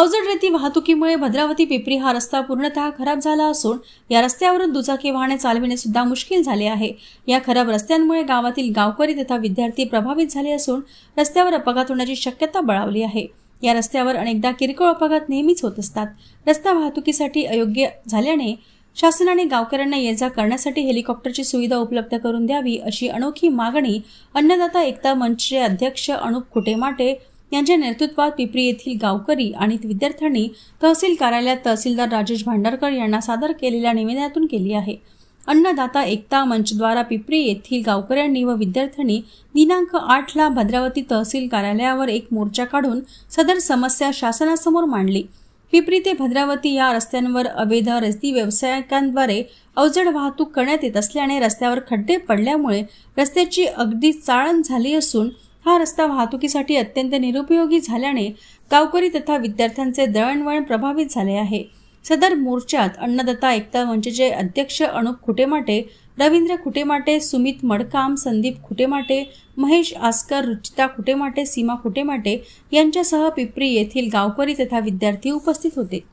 अवजड रेती वाहतुकीमुळे भद्रावती पिपरी हा रस्ता पूर्णतः खराब झाला असून या रस्त्यावरून दुचाकी वाहने चालविणे सुद्धा मुश्किल झाले आहे। या खराब रस्त्यांमुळे गावातील गावकरी तथा विद्यार्थी प्रभावित झाले असून रस्त्यावर अपघात होण्याची शक्यता बळावली आहे। या रस्त्यावर अनेकदा किरकोळ अपघात नेहमीच होत असतात। रस्ता वाहतुकीसाठी अयोग्य झाल्याने शासनाने गावकऱ्यांना ये-जा करण्यासाठी हेलिकॉप्टरची सुविधा उपलब्ध करून द्यावी अशी अनोखी मागणी अन्नदाता एकता मंचचे अध्यक्ष अनुप खुटेमाटे यांच्या नेतृत्वात पिपरी येथील गावकरी आणि विद्यार्थ्यांनी तहसील कार्यालयात तहसीलदार राजेश भांडारकर यांना सादर केलेल्या निवेदनातून केली आहे। अन्नदाता एकता मंचद्वारा पिपरी येथील गावकऱ्यांनी व विद्यार्थ्यांनी दिनांक 8 ला भद्रावती तहसील कार्यालयावर एक मोर्चा काढून सदर समस्या शासनासमोर मांडली। पिपरी ते भद्रावती या रस्त्यांवर अवैध रेती व्यावसायिकांद्वारे अवजड वाहतूक करण्यात येत असल्याने रस्त्यावर खड्डे पडल्यामुळे रस्त्याची अगदी चाळण झाली असून हा रस्ता वाहतुकीसाठी अत्यंत निरुपयोगी झाल्याने गावकरी तथा विद्यार्थ्यांचे दळणवळण प्रभावित झाले आहे। सदर मोर्चात अन्नदाता एकता मंचचे अध्यक्ष अनुप खुटेमाटे, रवींद्र खुटेमाटे, सुमित मडकाम, संदीप खुटेमाटे, महेश आस्कर, रुचिता खुटेमाटे, सीमा खुटेमाटे यांच्यासह पिपरी येथील गावकरी तथा विद्यार्थी उपस्थित होते।